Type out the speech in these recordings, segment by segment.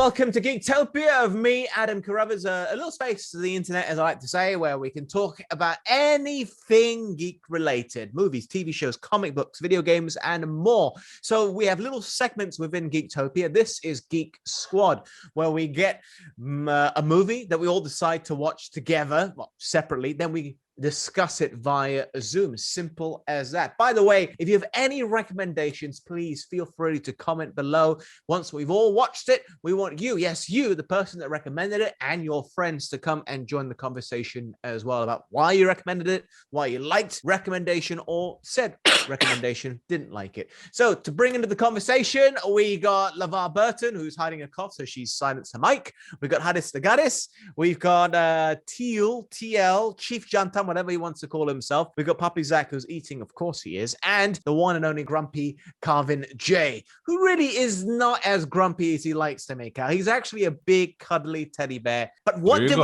welcome to Geektopia of me, Adam Carruthers, a little space to the internet, as I like to say, where we can talk about anything geek-related, movies, TV shows, comic books, video games, and more. So we have little segments within Geektopia. This is Geek Squad, where we get a movie that we all decide to watch together, well, separately, then we discuss it via Zoom. Simple as that. By the way, if you have any recommendations, please feel free to comment below. Once we've all watched it, we want you, yes, you, the person that recommended it, and your friends to come and join the conversation as well about why you recommended it, why you liked recommendation or said recommendation, didn't like it. So to bring into the conversation, we got LeVar Burton, who's hiding a cough, so she's silenced her mic. We've got Hadis the Gaddis. We've got TL, Chief Jantan, whatever he wants to call himself. We've got Puppy Zach, who's eating, of course he is, and the one and only grumpy Carvin J, who really is not as grumpy as he likes to make out. He's actually a big, cuddly teddy bear. But what did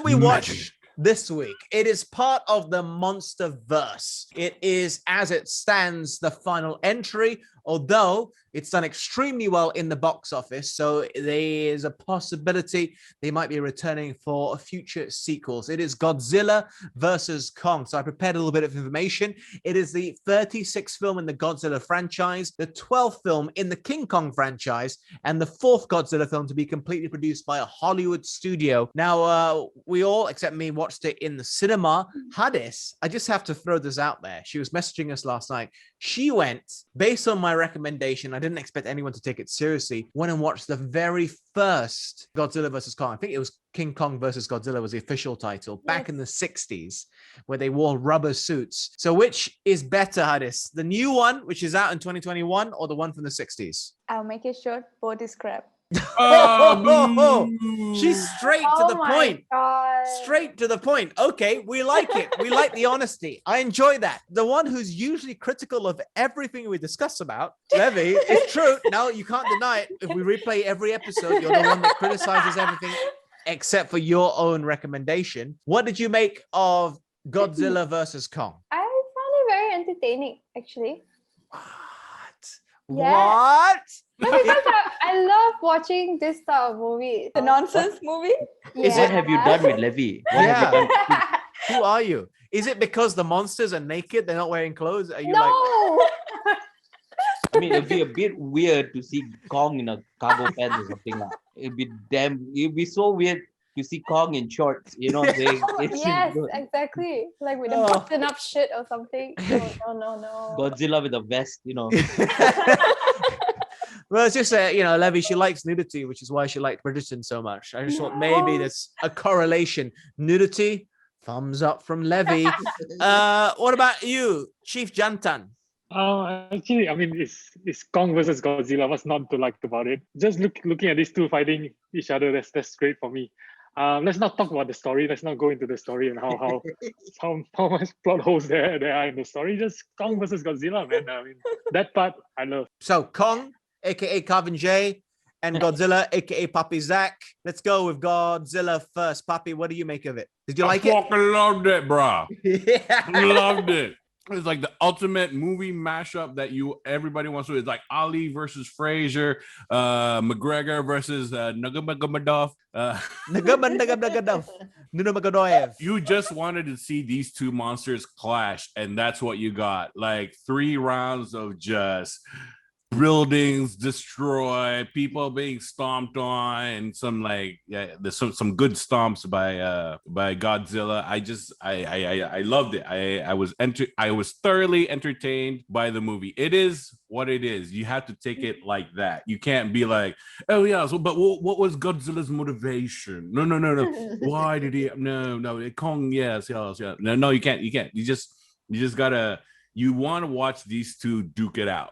we watch this week? It is part of the Monsterverse. It is, as it stands, the final entry, although it's done extremely well in the box office, so there's a possibility they might be returning for future sequels. It is Godzilla versus Kong. So I prepared a little bit of information. It is the 36th film in the Godzilla franchise, the 12th film in the King Kong franchise, and the 4th Godzilla film to be completely produced by a Hollywood studio. Now, we all, except me, watched it in the cinema. Hadis, I just have to throw this out there. She was messaging us last night. She went, based on my recommendation, I didn't expect anyone to take it seriously, went and watched the very first Godzilla versus Kong. I think it was King Kong versus Godzilla was the official title, back in the 60s, where they wore rubber suits. So which is better, Hadis? The new one, which is out in 2021, or the one from the 60s? I'll make it short. Both is crap. She's straight to the point. God. Straight to the point. Okay, we like it. We like the honesty. I enjoy that. The one who's usually critical of everything we discuss about, Levy, it's true. No, you can't deny it. If we replay every episode, you're the one that criticizes everything except for your own recommendation. What did you make of Godzilla versus Kong? I found it very entertaining, actually. What? What? No, because I love watching this type of movie. The nonsense movie. Yeah. What have you done with Levy? Who are you? Is it because the monsters are naked? They're not wearing clothes? Are you no. like... I mean, it'd be a bit weird to see Kong in a cargo pants or something like. It'd be so weird to see Kong in shorts. You know what I'm saying? Yes, exactly. Like with a button up shit or something. No. Godzilla with a vest, you know. Well, it's just Levy, she likes nudity, which is why she liked Bridgerton so much. I just thought maybe there's a correlation. Nudity, thumbs up from Levy. What about you, Chief Jantan? Actually, I mean, it's Kong versus Godzilla. What's not to like about it? Just looking at these two fighting each other, that's great for me. Let's not talk about the story. Let's not go into the story and how much plot holes there are in the story. Just Kong versus Godzilla, man. I mean, that part I love. So Kong, aka Carvin J, and Godzilla, aka Papi Zach. Let's go with Godzilla first. Papi, what do you make of it? Did you like it? I fucking loved it, bro. Yeah. Loved it. It's like the ultimate movie mashup that everybody wants to. It's like Ali versus Frazier, McGregor versus Nurmagomedov. Nurmagomedov. You just wanted to see these two monsters clash, and that's what you got. Like 3 rounds of just buildings destroyed, people being stomped on, and there's some good stomps by Godzilla. I loved it. I was thoroughly entertained by the movie. It is what it is. You have to take it like that. You can't be like, oh yeah, so but what was Godzilla's motivation? No. Why did he? No. Kong, yes. No, you can't. You just gotta. You want to watch these two duke it out.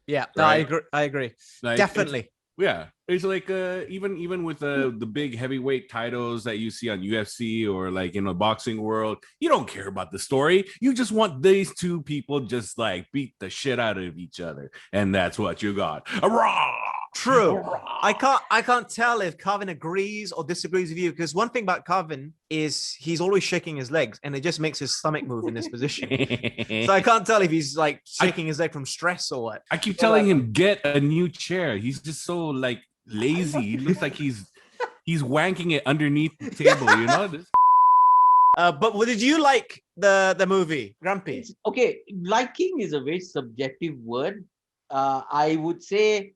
Yeah, right? no, I agree. Like, definitely. It's like even with the big heavyweight titles that you see on UFC or like in the boxing world, you don't care about the story. You just want these two people just like beat the shit out of each other, and that's what you got. Hurrah! True. I can't tell if Carvin agrees or disagrees with you, because one thing about Carvin is he's always shaking his legs and it just makes his stomach move in this position. So I can't tell if he's like shaking his leg from stress or what. I keep telling him, get a new chair. He's just so like lazy. It looks like he's wanking it underneath the table. You know this. But did you like the movie, Grumpy? Okay, liking is a very subjective word. I would say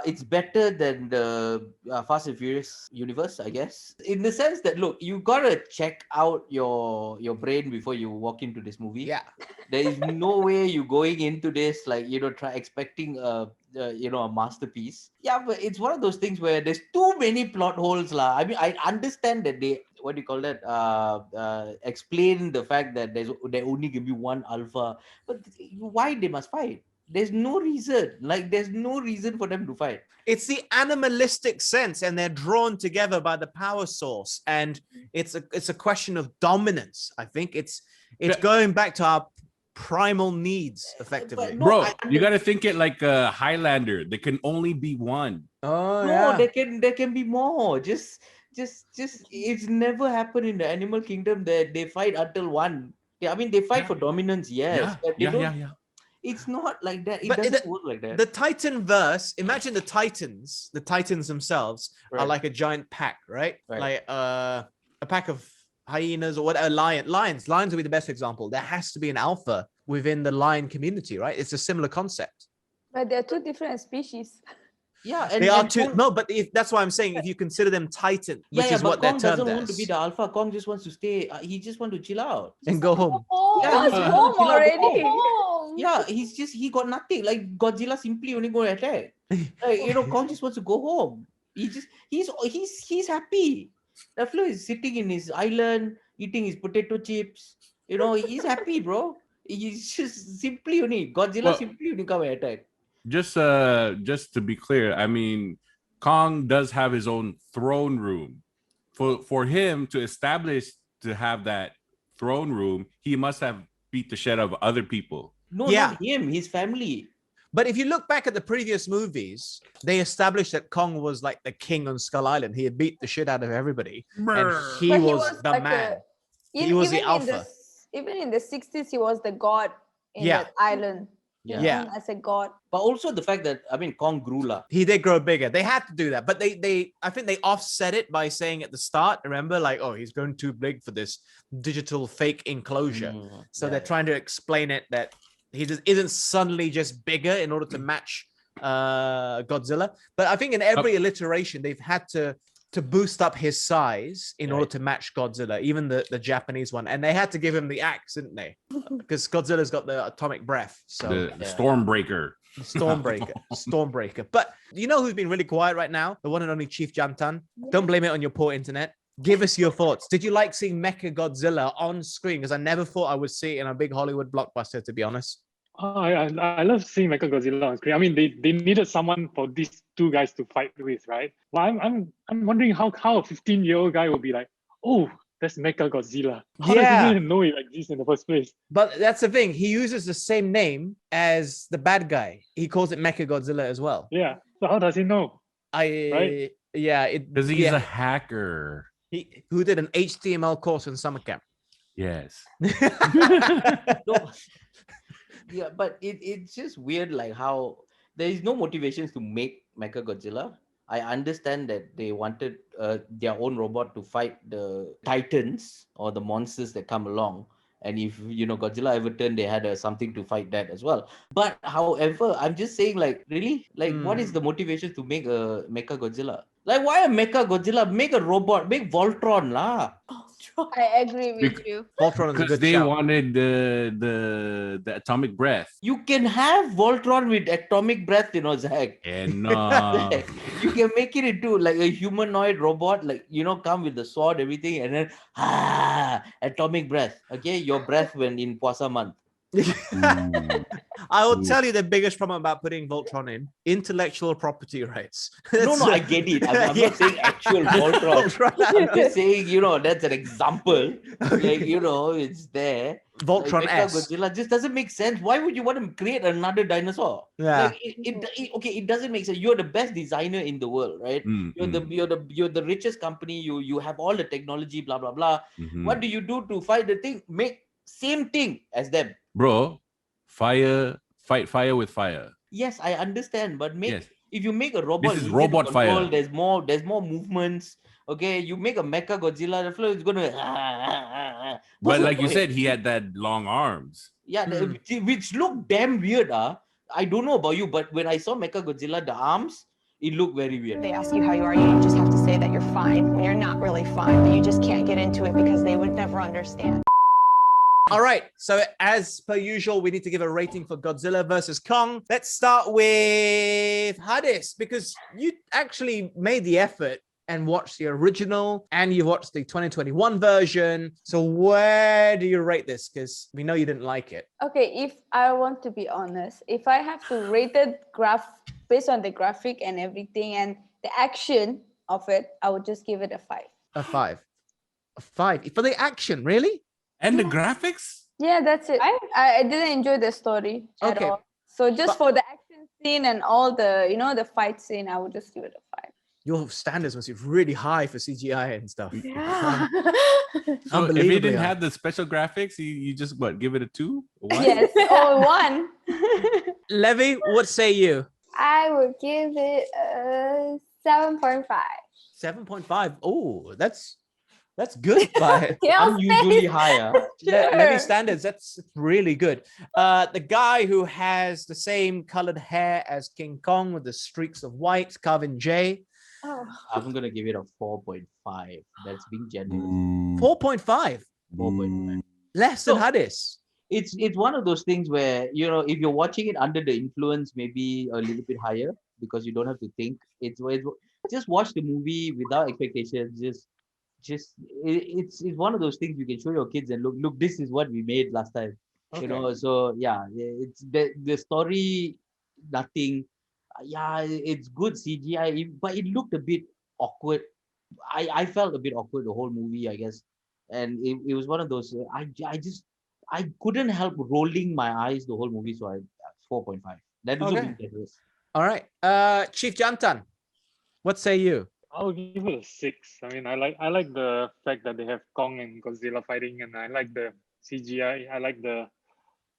it's better than the Fast and Furious universe, I guess, in the sense that look, you gotta check out your brain before you walk into this movie. Yeah. There is no way you going into this like try expecting a masterpiece. Yeah, but it's one of those things where there's too many plot holes, lah. I mean, I understand that they what do you call that? Explain the fact that there only can be one alpha, but why they must fight? There's no reason. Like, there's no reason for them to fight. It's the animalistic sense, and they're drawn together by the power source, and it's a question of dominance. I think it's going back to our primal needs, effectively. But no, Bro, you got to think it like a Highlander. There can only be one. Oh No, there can be more. Just it's never happened in the animal kingdom that they fight until one. Yeah, I mean they fight for dominance, yes. But they don't. It's not like that. It doesn't work like that. The Titan verse, imagine the Titans themselves are like a giant pack, right? Like a pack of hyenas or whatever, lions would be the best example. There has to be an alpha within the lion community, right? It's a similar concept. But they're two different species. Yeah, they are two. No, but that's why I'm saying if you consider them Titan, which is what they're termed as. Kong doesn't want to be the alpha. Kong just wants to stay. He just want to chill out and go home. Yeah, he's home already. Yeah, he got nothing. Like Godzilla simply only go attack. Like, Kong just wants to go home. He's happy. The fella is sitting in his island, eating his potato chips. He's happy, bro. He's just simply only Godzilla simply only come and attack. Just to be clear, I mean, Kong does have his own throne room. For him to establish to have that throne room, he must have beat the shit out of other people. No, not him, his family. But if you look back at the previous movies, they established that Kong was like the king on Skull Island. He had beat the shit out of everybody, and he was the man. He was the alpha. Even in the 60s, he was the god in that island. Yeah, as a god. But also the fact that Kong grew lah. He did grow bigger. They had to do that, but I think they offset it by saying at the start, remember, like, oh, he's grown too big for this digital fake enclosure. They're trying to explain it that he just isn't suddenly just bigger in order to match Godzilla. But I think in every iteration, they've had to boost up his size in order to match Godzilla, even the Japanese one. And they had to give him the axe, didn't they? Because Godzilla's got the atomic breath. So the Stormbreaker. Stormbreaker. But you know who's been really quiet right now? The one and only Chief Jantan. Don't blame it on your poor internet. Give us your thoughts. Did you like seeing Mecha Godzilla on screen? Because I never thought I would see it in a big Hollywood blockbuster, to be honest. Oh, I love seeing Mecha Godzilla on screen. I mean, they needed someone for these two guys to fight with, right? Well, I'm wondering how a 15-year-old guy will be like, oh, that's Mecha Godzilla. How does he even know it exists in the first place? But that's the thing. He uses the same name as the bad guy. He calls it Mecha Godzilla as well. Yeah. So how does he know? Right? Yeah. Because he's a hacker. Who did an HTML course in summer camp. Yes. No. Yeah, but it's just weird, like how there is no motivations to make Mecha Godzilla. I understand that they wanted their own robot to fight the titans or the monsters that come along. And if Godzilla ever turned, they had something to fight that as well. But however, I'm just saying, like, really, like, what is the motivation to make a Mecha Godzilla? Like, why a Mecha Godzilla? Make a robot, make Voltron lah. I agree with you. Voltron is a good they shout. wanted the atomic breath. You can have Voltron with atomic breath, Zach. And you can make it into like a humanoid robot, like, come with the sword, everything, and then atomic breath. Okay, your breath when in Puasa month. I will tell you the biggest problem about putting Voltron in: intellectual property rights. No, I get it. I'm not saying actual Voltron. I'm just saying, that's an example. Like, it's there. Voltron like S. Godzilla just doesn't make sense. Why would you want to create another dinosaur? Yeah. Like, it doesn't make sense. You're the best designer in the world, right? You're the richest company. You have all the technology, blah blah blah. What do you do to fight the thing? Make same thing as them. Bro, fight fire with fire. Yes, I understand, but If you make a robot, This is easier to robot control, fire. there's more movements. Okay, you make a mecha Godzilla, the floor is gonna. What's But the like you point? said, he had that long arms. Yeah, Hmm. which look damn weird. I don't know about you, but when I saw mecha Godzilla, the arms, it looked very weird. They ask you how you are, you just have to say that you're fine when you're not really fine, but you just can't get into it because they would never understand. All right. So as per usual, we need to give a rating for Godzilla versus Kong. Let's start with Hadis, because you actually made the effort and watched the original and you watched the 2021 version. So where do you rate this? Because we know you didn't like it. Okay, if I want to be honest, if I have to rate it based on the graphic and everything and the action of it, I would just give it a 5. A 5. A 5. For the action, really? And the graphics? Yeah, that's it. I didn't enjoy the story at Okay. all. So just for the action scene and all the, the fight scene, I would just give it a 5. Your standards must be really high for CGI and stuff. Yeah. So if you Unbelievably didn't high. have the special graphics, you just give it a 2? A 1? Yes, or 1. Levy, what say you? I would give it a 7.5. 7.5. Oh, that's good by Unusually higher. Levy standards. That's really good. The guy who has the same colored hair as King Kong with the streaks of white, Calvin J. Oh. I'm gonna give it a 4.5. That's being generous. 4.5. 4.5. Less than So- Hadis. It's one of those things where if you're watching it under the influence, maybe a little bit higher because you don't have to think. It's just watch the movie without expectations. It's one of those things you can show your kids and look, this is what we made last time. Okay. So yeah, it's the story, nothing. Yeah, it's good CGI, but it looked a bit awkward. I felt a bit awkward the whole movie, I guess, and it was one of those. I couldn't help rolling my eyes the whole movie, so I 4.5. That is Okay. being generous. All right. Chief Jantan, what say you? I'll give it a 6. I mean, I like the fact that they have Kong and Godzilla fighting, and I like the CGI. I like the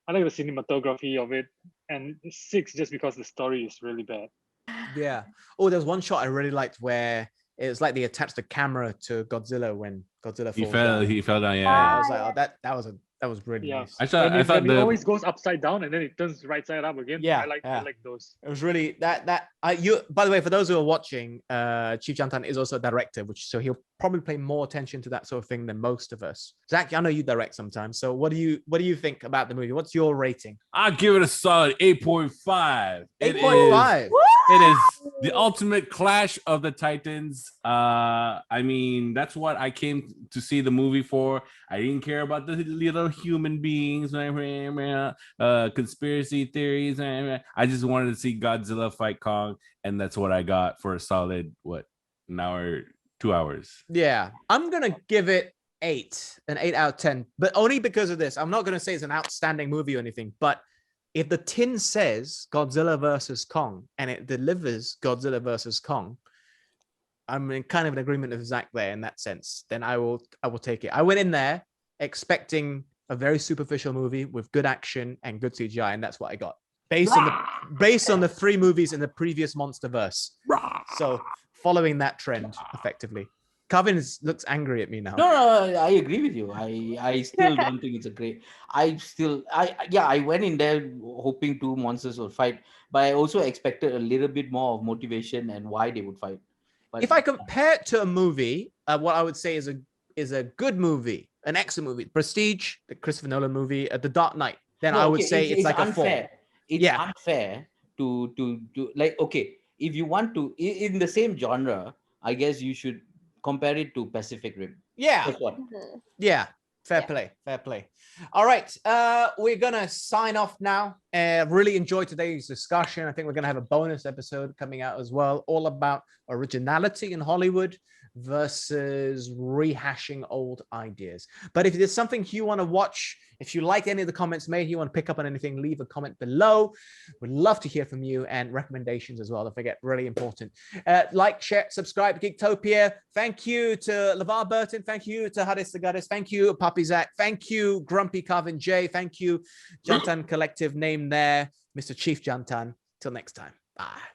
cinematography of it, and 6 just because the story is really bad. Yeah. Oh, there's one shot I really liked where it was like they attached the camera to Godzilla when Godzilla falls down. He fell down. Yeah, Yeah. I was like, oh, that was really Yeah. nice. I thought When it the always goes upside down and then it turns right side up again. Yeah, I like those. It was really you. By the way, for those who are watching, Chief Jantan is also a director, so he'll probably pay more attention to that sort of thing than most of us. Zach, I know you direct sometimes, so what do you think about the movie? What's your rating? I'll give it a solid 8.5. 8.5. It is the ultimate clash of the titans. I mean, that's what I came to see the movie for. I didn't care about the little human beings, conspiracy theories. I just wanted to see Godzilla fight Kong, and that's what I got for a solid an hour, 2 hours. Yeah, I'm gonna give it an 8 out of 10, but only because of this. I'm not gonna say it's an outstanding movie or anything, but if the tin says Godzilla versus Kong and it delivers Godzilla versus Kong, I'm in kind of an agreement with Zach there in that sense. Then I will take it. I went in there expecting a very superficial movie with good action and good CGI, and that's what I got based on the 3 movies in the previous MonsterVerse. So following that trend effectively. Calvin looks angry at me now. No, I agree with you. I still don't think it's a great. I went in there hoping 2 monsters would fight, but I also expected a little bit more of motivation and why they would fight. But If I compare it to a movie, what I would say is a good movie, an excellent movie, Prestige, the Christopher Nolan movie, The Dark Knight, then I would say it's like unfair. a 4. It's unfair to like, okay, if you want to in the same genre, I guess you should compare it to Pacific Rim. Yeah. That's what. Yeah. Fair play. All right. We're going to sign off now. Really enjoyed today's discussion. I think we're going to have a bonus episode coming out as well, all about originality in Hollywood versus rehashing old ideas. But if there's something you want to watch, if you like any of the comments made, you want to pick up on anything, leave a comment below. We'd love to hear from you, and recommendations as well. Don't forget, really important. Like, share, subscribe to Geektopia. Thank you to LeVar Burton. Thank you to Hadis the Goddess. Thank you, Papi Zach. Thank you, Grumpy Calvin J. Thank you, Jantan Collective name there, Mr. Chief Jantan. Till next time. Bye.